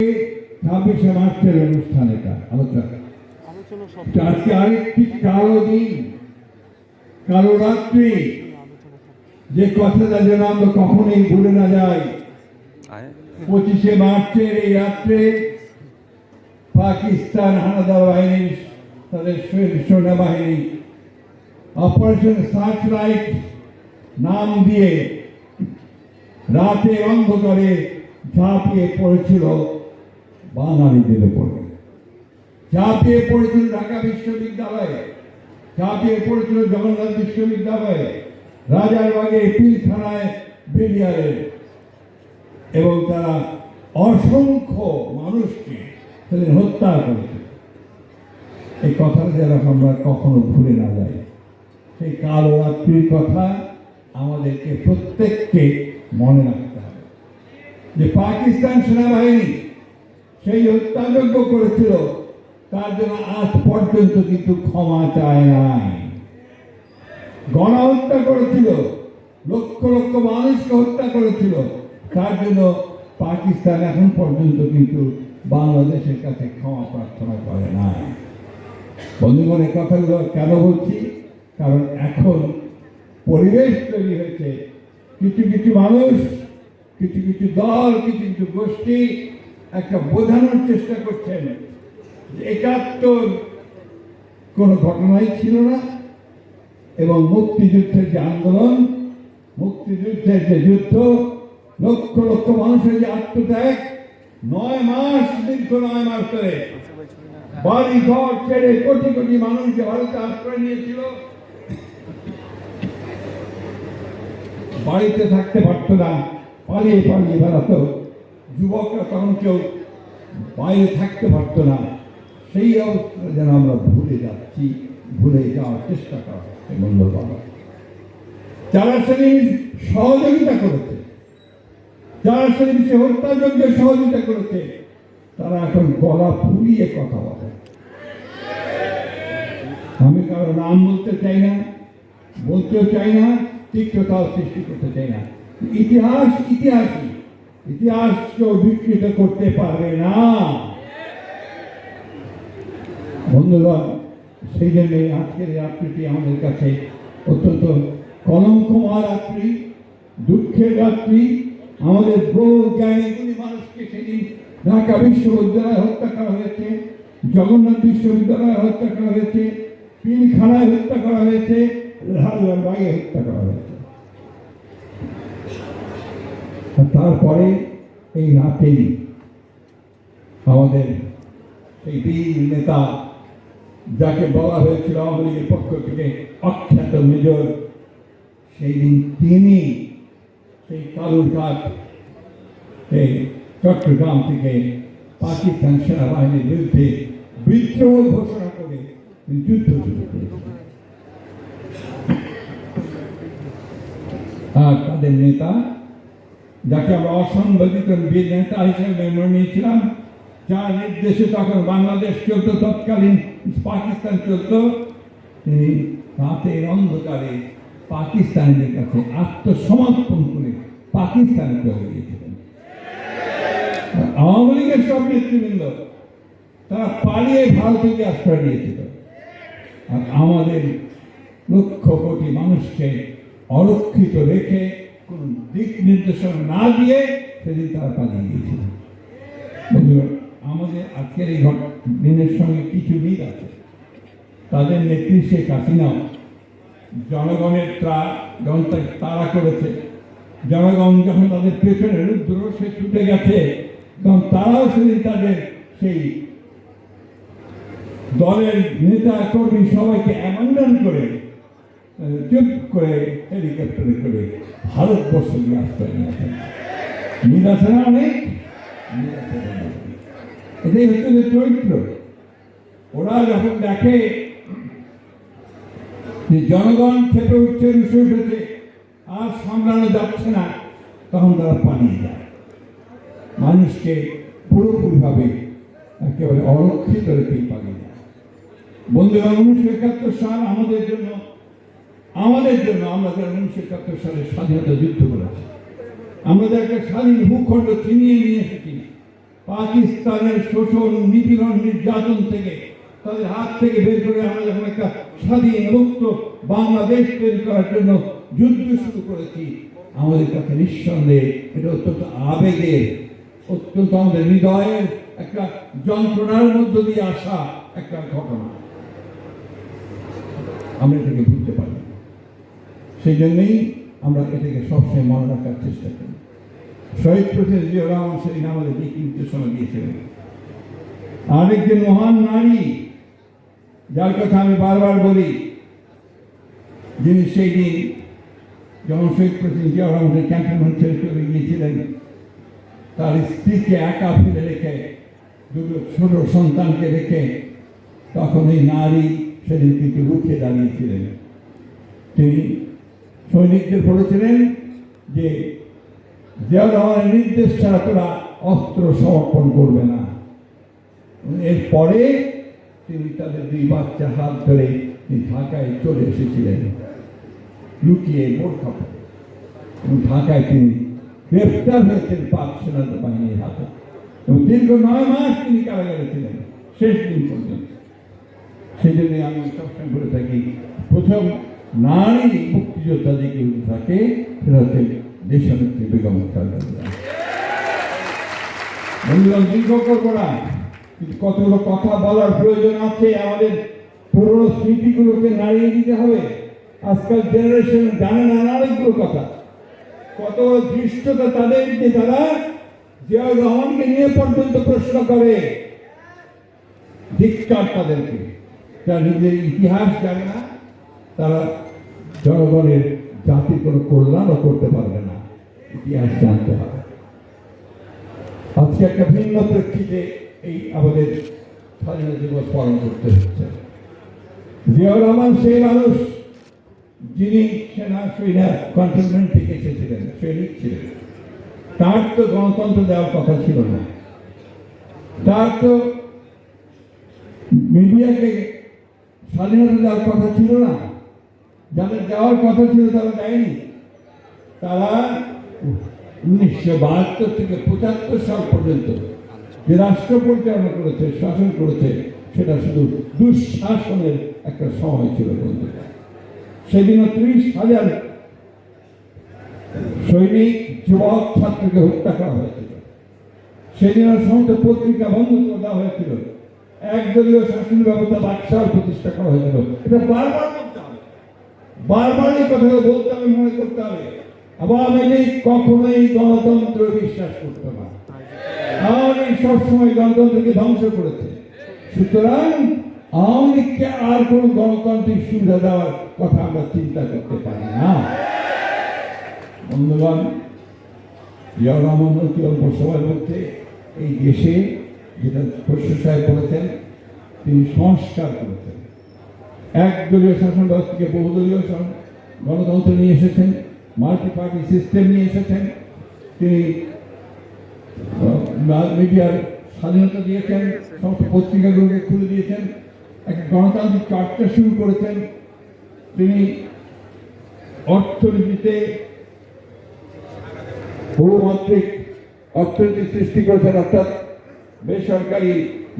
26শে মার্চের অনুষ্ঠান, এটা আলোচনা। আজকে আরেকটি কালো দিন, কালো রাত্রি, যে কথাটা যেন আমরা কখনোই ভুলে না যাই। 25শে মার্চের এই রাত্রে পাকিস্তান হানাদার বাহিনীর, তাদের সেনাবাহিনী অপারেশন সার্চলাইট নাম দিয়ে রাতে অন্ধকারে ঝাঁপিয়ে পড়েছিল বাঙালিদের উপরে, ঝাঁপিয়ে পড়েছিল ঢাকা বিশ্ববিদ্যালয়ে, ঝাঁপিয়ে পড়েছিল জগন্নাথ বিশ্ববিদ্যালয়ে, রাজারবাগে, পিলখানায়, বেলিয়ারে, এবং তারা অসংখ্য মানুষকে তাদের হত্যা করেছে। এই কথাটা যেন আমরা কখনো ভুলে না যাই। সেই কালো রাত্রির কথা আমাদেরকে প্রত্যেককে মনে রাখতে হবে, যে পাকিস্তান সেনাবাহিনী সেই হত্যাযজ্ঞ করেছিল, তার জন্য আজ পর্যন্ত কিন্তু ক্ষমা চায় নাই। গণহত্যা করেছিল, লক্ষ লক্ষ মানুষকে হত্যা করেছিল, তার জন্য পাকিস্তান এখন পর্যন্ত কিন্তু বাংলাদেশের কাছে ক্ষমা প্রার্থনা করে না। বন্ধুগণ, এই কথাগুলো কেন বলছি? কারণ এখন পরিবেশ তৈরি হয়েছে, কিছু কিছু মানুষ, কিছু কিছু দল, কিছু কিছু গোষ্ঠী একটা বোঝানোর চেষ্টা করছেন যে 71 কোনো ঘটনাই ছিল না, এবং মুক্তিযুদ্ধের যে আন্দোলন, মুক্তিযুদ্ধের যে যুদ্ধ, লক্ষ লক্ষ মানুষের যে আত্মত্যাগ, 9 মাস, দীর্ঘ 9 মাস ধরে বাড়ি ঘর ছেড়ে কোটি কোটি মানুষ যে ভারতে আশ্রয় নিয়েছিল, বাড়িতে থাকতে পারতো না, পালিয়ে পালিয়ে বেড়াতো, যুবকরা তখন কেউ বাইরে থাকতে পারতো না। সেই অবস্থা যেন আমরা ভুলে যাচ্ছি, ভুলে যাওয়ার চেষ্টা করা হচ্ছে। বন্ধুগণ, যারা সেদিন সহযোগিতা করেছে, যারা সেদিন সে হত্যাযজ্ঞে সহযোগিতা করেছে, তারা এখন গলা ফুলিয়ে কথা বলে। আমি কারো নাম বলতে চাই না, বলতেও চাই না, তিক্ততাও সৃষ্টি করতে চাই না। ইতিহাস ইতিহাসই, ইতিহাস কেউ বিকৃত করতে পারবে না। বন্ধুগণ, সেই জন্য আজকের রাত্রিটি আমাদের কাছে অত্যন্ত কলঙ্কময় রাত্রি, দুঃখের রাত্রি। আমাদের বহু জ্ঞানীগুলি মানুষকে সেদিন ঢাকা বিশ্ববিদ্যালয়ে হত্যা করা হয়েছে, জগন্নাথ বিশ্ববিদ্যালয়ে হত্যা করা হয়েছে, পিলখানায় হত্যা করা হয়েছে, রাজারবাগে হত্যা করা হয়েছে। তারপরে এই রাতেই আমাদের সেই বীর নেতা, যাকে বলা হয়েছিল আওয়ামী লীগের পক্ষ থেকে অখ্যাত মেজর, সেই দিন তিনি সেই কালুরঘাট, এই চট্টগ্রাম থেকে পাকিস্তান সেনাবাহিনীর বিরুদ্ধে বিদ্রোহ ঘোষণা করে যুদ্ধ শুরু করেছিলেন। আর তাদের নেতা, যাকে আমরা অসংবাদিত বীর নেতা হিসেবে মেনে নিয়েছিলাম, যার নির্দেশে তখন বাংলাদেশ চলত, তৎকালীন পাকিস্তান চলত, তিনি রাতের অন্ধকারে পাকিস্তানিদের কাছে আত্মসমর্পণ করে পাকিস্তানে চলে গিয়েছিলেন। আওয়ামী লীগের সব নেতৃবৃন্দ তারা পালিয়ে ভারতকে আশ্রয় নিয়েছিল, আর আমাদের লক্ষ কোটি মানুষকে অরক্ষিত রেখে কোন দিক নির্দেশনা না দিয়ে সেদিন তারা পালিয়ে গিয়েছিল। আমাদের আজকের এই দিনের সঙ্গে কিছু মিল আছে। তাদের নেত্রী শেখ হাসিনা জনগণের যখন তাড়া করেছে, জনগণ যখন তাদের পেছনে রুদ্র সে ছুটে গেছে, তখন তারাও সেদিন তাদের সেই দলের নেতা কর্মী সবাইকে অ্যাবান্ডন করে চুপ করে হেলিকপ্টারে করে ভারতবর্ষ নিয়ে আশ্রয় নিয়েছেন। মিল আছে না অনেক? এটাই হচ্ছে যে চরিত্র। ওরা যখন দেখে যে জনগণ খেপে উঠছে, রুষে উঠেছে, আর সামলানো যাচ্ছে না, তখন তারা পালিয়ে যায়, মানুষকে পুরোপুরিভাবে একেবারে অরক্ষিত রেখেই পালিয়ে যায়। বন্ধুরা, 1971 সাল আমাদের জন্য আমরা যারা 1971 সালে স্বাধীনতা যুদ্ধ করেছি, আমরা একটা স্বাধীন ভূখণ্ড ছিনিয়ে নিয়ে এসেছি, পাকিস্তানের শোষণ, নিপীড়ন, নির্যাতন থেকে তাদের হাত থেকে বের করে আমরা যখন একটা স্বাধীন মুক্ত বাংলাদেশ তৈরি করার জন্য যুদ্ধ শুরু করেছি, আমাদের কাছে নিঃসন্দেহে এটা অত্যন্ত আবেগের, অত্যন্ত আমাদের হৃদয়ের একটা যন্ত্রণার মধ্য দিয়ে আসা একটা ঘটনা। আমরা এটাকে ভুলতে পারি না। সেই জন্যই আমরা এটাকে সবসময় মনে রাখার চেষ্টা করি। শহীদ প্রেসিডেন্ট জিয়াউর রহমান সেদিন আমাদের দিক নির্দেশনা দিয়েছিলেন। আরেকজন মহান নারী যার কথা আমি বারবার বলি, যিনি সেই দিন যখন শহীদ প্রেসিডেন্ট জিয়াউর রহমানের ক্যান্টনমেন্ট ছেড়ে চলে গিয়েছিলেন, তার স্ত্রীকে একা ফেলে রেখে, দুটো ছোট সন্তানকে রেখে, তখন এই নারী সেদিন কিন্তু রুখে দাঁড়িয়েছিলেন। তিনি সৈনিকদের বলেছিলেন যে জিয়াউর রহমানের নির্দেশ ছাড়া তোরা অস্ত্র সমর্পণ করবে না। এরপরে তিনি তাদের দুই বাচ্চা হাত ধরে তিনি ঢাকায় চলে এসেছিলেন লুকিয়ে বোরখা পরে, এবং ঢাকায় তিনি গ্রেপ্তার হয়েছেন পাক সেনাবাহিনীর হাতে, এবং দীর্ঘ 9 মাস তিনি কারাগারে ছিলেন শেষ দিন পর্যন্ত। সেই জন্য আমি সবসময় বলে থাকি, প্রথম নারী মুক্তিযোদ্ধা যে কেউ থাকে সেটা হচ্ছে দেশনেত্রী বেগম খালেদা জিয়া। বন্ধুগণ, দীর্ঘ করবো না, কিন্তু কতগুলো কথা বলার প্রয়োজন আছে। আমাদের পুরনো স্মৃতিগুলোকে নাড়িয়ে দিতে হবে। আজকাল জেনারেশন জানে না অনেকগুলো কথা। কত ধৃষ্টতা তাদের যে তারা জিয়াউর রহমানকে নিয়ে পর্যন্ত প্রশ্ন করে। ধিক্কার তাদেরকে, যারা নিজের ইতিহাস জানে না, তারা জনগণের জাতির কোনো কল্যাণও করতে পারবে না। ইতিহাস জানতে হবে। আজকে একটা ভিন্ন প্রেক্ষিতে এই আমাদের স্বাধীনতা দিবস পালন করতে হচ্ছে। জিয়াউর রহমান সেই মানুষ যিনি সেনা কন্ট্রোলমেন্ট থেকে এসেছিলেন, সৈনিক ছিলেন। তার তো গণতন্ত্র দেওয়ার কথা ছিল না, তার তো মিডিয়াকে স্বাধীনতা দেওয়ার কথা ছিল না। যাদের দেওয়ার কথা ছিল তারা দেয়নি। তারা 1972 থেকে 75 সাল পর্যন্ত যে রাষ্ট্র পরিচালনা করেছে, শাসন করেছে, সেটা শুধু দুঃশাসনের একটা সময় ছিল। বন্ধু, সেদিনও 30,000 সৈনিক, যুবক, ছাত্রকে হত্যা করা হয়েছিল। সেদিনও সমস্ত পত্রিকা বন্ধ করে দেওয়া হয়েছিল। একদলীয় শাসন ব্যবস্থা বাকশাল প্রতিষ্ঠা করা হয়েছিল। এটা বারবার করতে হবে, বারবার এই কথা বলতে হবে, মনে করতে হবে। আওয়ামী লীগ কখনোই গণতন্ত্র বিশ্বাস করত না। আওয়ামী লীগ সবসময় গণতন্ত্রকে ধ্বংস করেছে। সুতরাং আওয়ামী লীগকে আর কোন গণতান্ত্রিক সুবিধা দেওয়ার কথা আমরা চিন্তা করতে পারি না। বন্ধুগণ, জিয়াউর রহমান অতি অল্প সময়ের মধ্যে এই দেশে, যেটা খসরু সাহেব বলেছেন, তিনি সংস্কার করেছেন। একদলীয় শাসন ব্যবস্থাকে বহুদলীয় গণতন্ত্র নিয়ে এসেছেন, মাল্টি পার্টি সিস্টেম নিয়ে এসেছেন। তিনি মিডিয়ার স্বাধীনতা দিয়েছেন, সমস্ত পত্রিকাগুলোকে খুলে দিয়েছেন, একটা গণতান্ত্রিক চর্চা শুরু করেছেন। তিনি অর্থনীতিতে বহুমাত্রিক অর্থনীতি সৃষ্টি করেছেন, অর্থাৎ বেসরকারি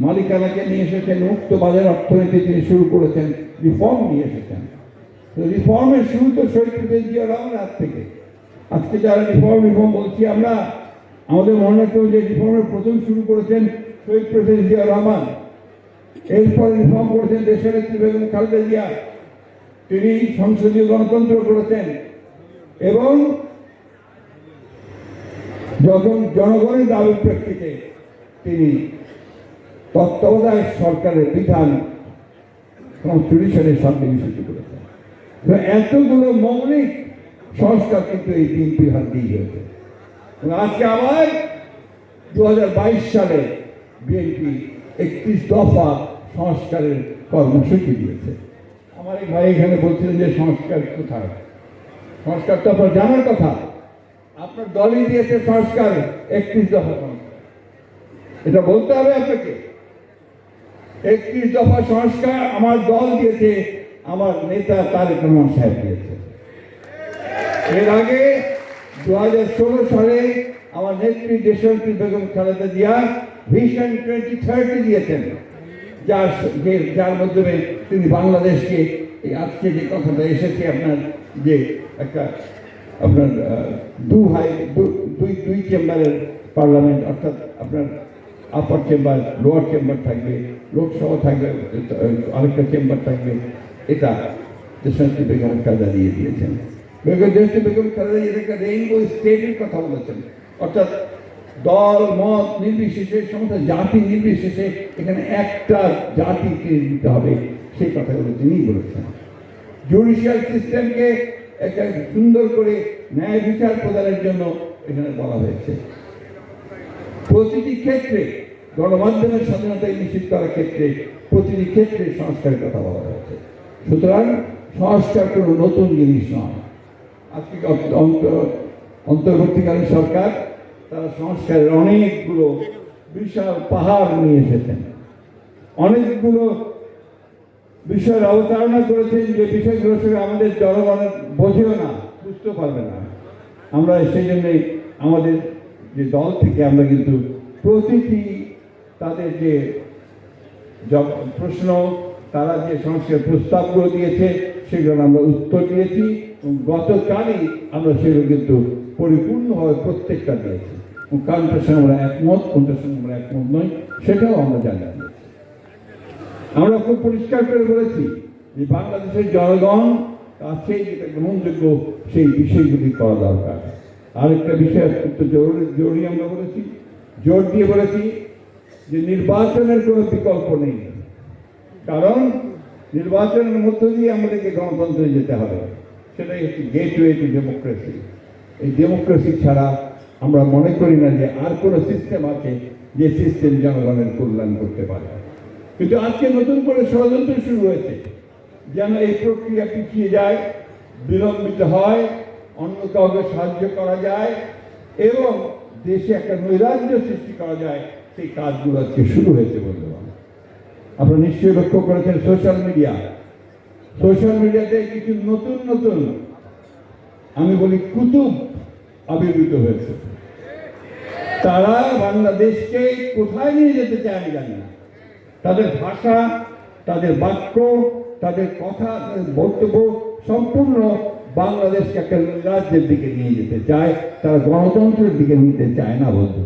মালিকানাকে নিয়ে এসেছেন, মুক্ত বাজার অর্থনীতি তিনি শুরু করেছেন, রিফর্ম নিয়ে এসেছেন। তো রিফর্মের শুরু তো শহীদ প্রেসিডেন্ট জিয়াউর রহমানের হাত থেকে। আজকে যারা রিফর্ম বলছি আমরা, আমাদের মনে রাখতে হবে যে রিফর্মের প্রথম শুরু করেছেন শহীদ প্রেসিডেন্ট জিয়াউর রহমান। এরপরে রিফর্ম করেছেন দেশনেত্রী বেগম খালেদা জিয়া। তিনি সংসদীয় গণতন্ত্র করেছেন, এবং যখন জনগণের দাবির প্রেক্ষিতে তিনি তত্ত্বাবধায়ক সরকারের বিধান কনস্টিটিউশনের সঙ্গে মিশ্রিত করেছেন। এতগুলো মৌলিক সংস্কার কিন্তু এই বিএনপির হাত দিয়ে হয়েছে। আজকে আবার 2022 সালে বিএনপি 31 দফা সংস্কারের কর্মসূচি দিয়েছে। আমার এই ভাই এখানে বলছিলেন যে সংস্কার কোথায়? সংস্কার তো আপনার জানার কথা। আপনার দলই দিয়েছে সংস্কার, 31 দফা সংস্কার। এটা বলতে হবে আপনাকে। 31 দফা সংস্কার আমার দল দিয়েছে, আমার নেতা তারেক রহমান সাহেব দিয়েছে। এর আগে 2016 সালে আমার নেত্রী দেশনেত্রী বেগম খালেদা জিয়া ভিশন 2030 দিয়েছেন, যার মাধ্যমে তিনি বাংলাদেশকে এই আজকে যে কথাটা এসেছে আপনার যে একটা আপনার দুই চেম্বারের পার্লামেন্ট, অর্থাৎ আপনার আপার চেম্বার লোয়ার চেম্বার থাকবে, লোকসভা থাকবে, আরেকটা চেম্বার থাকবে, এটা দেশনেত্রী বেগম খালেদা দিয়ে দিয়েছেন। দেশনেত্রী বেগম খালেদা একটা রেইনবো স্টেটের কথা বলেছেন, অর্থাৎ দল মত নির্বিশেষে, সমস্ত জাতি নির্বিশেষে এখানে একটা জাতিকে দিতে হবে, সেই কথাগুলো তিনিই বলেছেন। জুডিশিয়াল সিস্টেমকে একটা সুন্দর করে ন্যায় বিচার প্রদানের জন্য এখানে বলা হয়েছে। প্রতিটি ক্ষেত্রে গণমাধ্যমের স্বাধীনতা নিশ্চিত করার ক্ষেত্রে প্রতিটি ক্ষেত্রে সংস্কারের কথা বলা হয়েছে। সুতরাং সংস্কার কোনো নতুন জিনিস নয়। আজকে অন্তর্বর্তীকালীন সরকার তারা সংস্কারের অনেকগুলো বিশাল পাহাড় নিয়ে এসেছেন, অনেকগুলো বিষয়ের অবতারণা করেছেন, যে বিষয়গুলো সঙ্গে আমাদের জনগণের বোঝেও না, বুঝতে পারবে না। আমরা সেই জন্যই আমাদের যে দল থেকে আমরা কিন্তু প্রতিটি তাদের যে প্রশ্ন, তারা যে সংস্কার প্রস্তাবগুলো দিয়েছে সেগুলো আমরা উত্তর দিয়েছি, এবং গতকালই আমরা সেগুলো কিন্তু পরিপূর্ণভাবে প্রত্যেকটা দিয়েছি। কোনটার সঙ্গে আমরা একমত, কোনটার সঙ্গে আমরা একমত নই, সেটাও আমরা জানি। আমরা খুব পরিষ্কার করে বলেছি যে বাংলাদেশের জনগণ কাছে যেটা গ্রহণযোগ্য সেই বিষয়গুলি করা দরকার। আরেকটা বিষয় অত্যন্ত জরুরি আমরা বলেছি, জোর দিয়ে বলেছি যে নির্বাচনের কোনো বিকল্প নেই, কারণ নির্বাচনের মধ্য দিয়ে আমাদেরকে গণতন্ত্রে যেতে হবে। সেটাই হচ্ছে গেটওয়ে টু ডেমোক্রেসি। এই ডেমোক্রেসি ছাড়া আমরা মনে করি না যে আর কোনো সিস্টেম আছে যে সিস্টেম জনগণের কল্যাণ করতে পারে। কিন্তু আজকে নতুন করে ষড়যন্ত্র শুরু হয়েছে যেন এই প্রক্রিয়া পিছিয়ে যায়, বিলম্বিত হয়, অন্য কাউকে সাহায্য করা যায় এবং দেশে একটা নৈরাজ্য সৃষ্টি করা যায়। সেই কাজগুলো আজকে শুরু হয়েছে বন্ধুগণ। আপনারা নিশ্চয়ই লক্ষ্য করেছেন সোশ্যাল মিডিয়াতে কিছু নতুন নতুন আমি বলি কুতুব আবির্ভূত হয়েছে। তারা বাংলাদেশকে কোথায় নিয়ে যেতে চায় আমি জানি না। তাদের ভাষা, তাদের বাক্য, তাদের কথা, তাদের বক্তব্য সম্পূর্ণ বাংলাদেশকে একটা রাজ্যের দিকে নিয়ে যেতে চায়, তারা গণতন্ত্রের দিকে নিতে চায় না বন্ধু।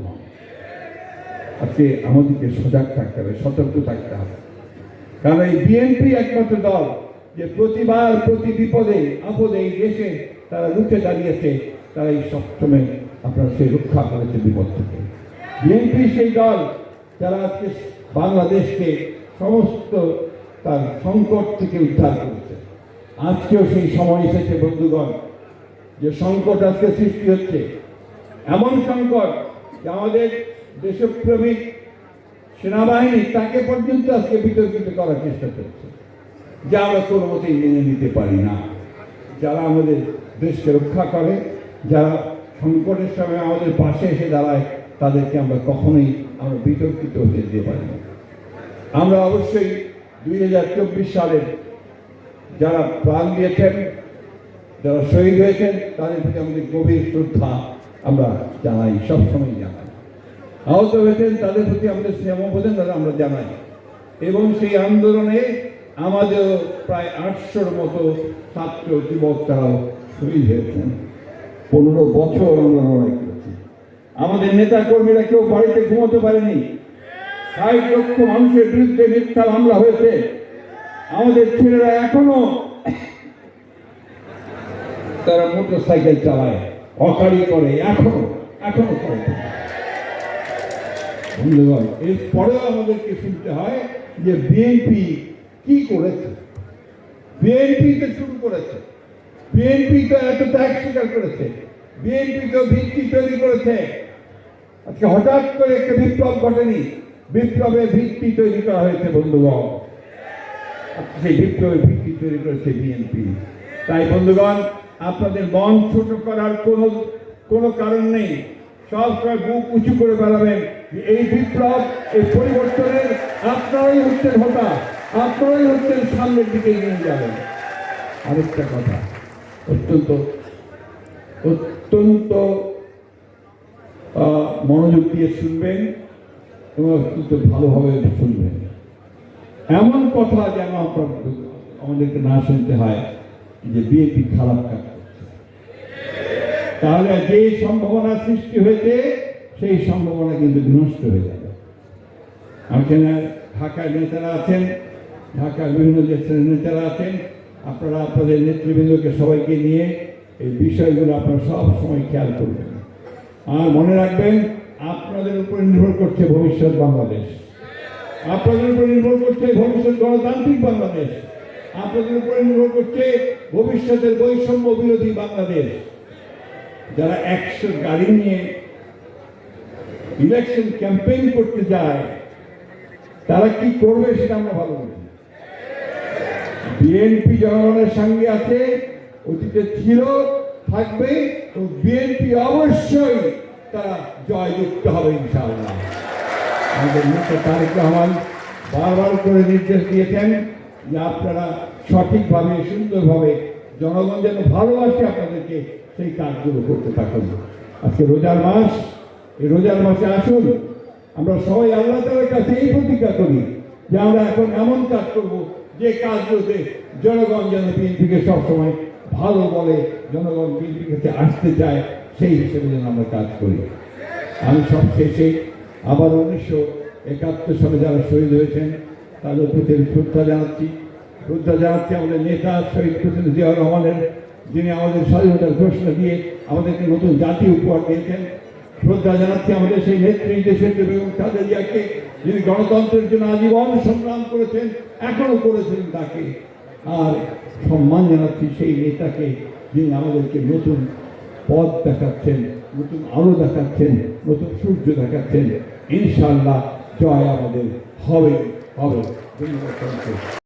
আজকে আমাদেরকে সজাগ থাকতে হবে, সতর্ক থাকতে হবে, কারণ এই বিএনপি একমাত্র দল যে প্রতিবার প্রতি বিপদে আপদে এই দেশে তারা রুখে দাঁড়িয়েছে, তারা এই সবসময় আপনারা সেই রক্ষা করেছে বিপদ থেকে। বিএনপি সেই দল যারা আজকে বাংলাদেশকে সমস্ত তার সংকট থেকে উদ্ধার করেছে। আজকেও সেই সময় এসেছে বন্ধুগণ, যে সংকট আজকে সৃষ্টি হচ্ছে, এমন সংকট যে আমাদের দেশপ্রেমিক সেনাবাহিনী তাকে পর্যন্ত আজকে বিতর্কিত করার চেষ্টা করছে, যা আমরা কোনো মতেই মেনে নিতে পারি না। যারা আমাদের দেশকে রক্ষা করে, যারা সংকটের সময় আমাদের পাশে এসে দাঁড়ায়, তাদেরকে আমরা কখনোই আমরা বিতর্কিত হতে দিতে পারি না। আমরা অবশ্যই 2024 সালের যারা প্রাণ দিয়েছেন, যারা শহীদ হয়েছেন, তাদের প্রতি আমাদের গভীর শ্রদ্ধা আমরা জানাই, সবসময় জানাই। আহত হয়েছেন তাদের প্রতি আমাদের স্নেহবোধন আমরা জানাই। এবং সেই আন্দোলনে আমাদের প্রায় 800-র মতো ছাত্র যুবক তারাও শহীদ হয়েছেন। 15 বছর আমরা লড়াই করেছি। আমাদের নেতা কর্মীরা কেউ বাড়িতে ঘুমোতে পারেনি। 60 লক্ষ মানুষের বিরুদ্ধে মিথ্যা মামলা হয়েছে। আমাদের ছেলেরা এখনো তারা মোটর সাইকেল চালায়, অকারি করে, এখনো করে। বন্ধুগণ, এরপরেও আমাদেরকে শুনতে হয় যে বিএনপি কি করেছে। বিএনপি তো শুরু করেছে, বিএনপি তো এত ত্যাগ স্বীকার করেছে, বিএনপি তো ভিত্তি তৈরি করেছে। আজকে হঠাৎ করে একটা বিপ্লব ঘটেনি, বিপ্লবের ভিত্তি তৈরি করা হয়েছে বন্ধুগণ। সেই বিপ্লবের ভিত্তি তৈরি করেছে বিএনপি। তাই বন্ধুগণ, আপনাদের মন ছোট করার কোনো কারণ নেই। সবসময় বুক উঁচু করে বেড়াবেন। এই বিপ্লব, এই পরিবর্তনের আপনারাই হচ্ছেন হোতা, আপনারাই হচ্ছেন সামনের দিকে নিয়ে যাবেন। আরেকটা কথা অত্যন্ত মনোযোগ দিয়ে শুনবেন। এবং অত্যন্ত ভালোভাবে শুনবেন। এমন কথা যেন আমাদেরকে না শুনতে হয় যে বিএনপি খারাপ কাজ করছে, তাহলে যে সম্ভাবনা সৃষ্টি হয়েছে সেই সম্ভাবনা কিন্তু বিনষ্ট হয়ে যাবে। এখানে ঢাকার নেতারা আছেন, ঢাকার বিভিন্ন দেশের নেতারা আছেন, আপনারা আপনাদের নেতৃবৃন্দকে সবাইকে নিয়ে এই বিষয়গুলো আপনারা সব সময় খেয়াল করবেন। আর মনে রাখবেন, আপনাদের উপর নির্ভর করছে ভবিষ্যৎ বাংলাদেশ, আপনাদের উপর নির্ভর করছে ভবিষ্যৎ গণতান্ত্রিক বাংলাদেশ, আপনাদের উপর নির্ভর করছে ভবিষ্যতের বৈষম্য বিরোধী বাংলাদেশ। যারা 100 গাড়ি নিয়ে ইলেকশন ক্যাম্পেইন করতে যায়, তারা কি করবে সেটা আমরা ভালো বুঝি। বিএনপি জনগণের সঙ্গে আছে, অতীতে ছিল, থাকবে, ও বিএনপি অবশ্যই তারা জয়যুক্ত হবে ইনশাআল্লাহ। আমাদের নেতা তারেক রহমান বারবার করে নির্দেশ দিয়েছেন যে আপনারা সঠিকভাবে সুন্দরভাবে জনগণ যেন ভালোবাসে আপনাদেরকে, সেই কাজগুলো করতে থাকুন। আজকে রোজার মাস, এই রোজার মাসে আসুন আমরা সবাই আল্লাহ তাআলার কাছে এই প্রতিজ্ঞা করি যে আমরা এখন এমন কাজ করব যে কাজগুলোতে জনগণ যেন বিএনপিকে সবসময় ভালো বলে, জনগণ বিএনপির কাছে আসতে চায়, সেই হিসেবে যেন আমরা কাজ করি। আমি সব শেষে আবার 1971 সালে যারা শহীদ হয়েছেন তাদের প্রতি শ্রদ্ধা জানাচ্ছি আমাদের নেতা শহীদ প্রেসিডেন্ট জিয়াউর রহমানের, যিনি আমাদের স্বাধীনতার ঘোষণা দিয়ে আমাদেরকে নতুন জাতি উপহার দিয়েছেন। শ্রদ্ধা জানাচ্ছি আমাদের সেই নেত্রী দেশের বেগম খালেদা জিয়াকে, যিনি গণতন্ত্রের জন্য আজীবন সংগ্রাম করেছেন, এখনো করেছেন তাকে। আর সম্মান জানাচ্ছি সেই নেতাকে, যিনি আমাদেরকে নতুন পথ দেখাচ্ছেন, নতুন আলো দেখাচ্ছেন, নতুন সূর্য দেখাচ্ছেন। ইনশাআল্লাহ জয় আমাদের হবে। ধন্যবাদ।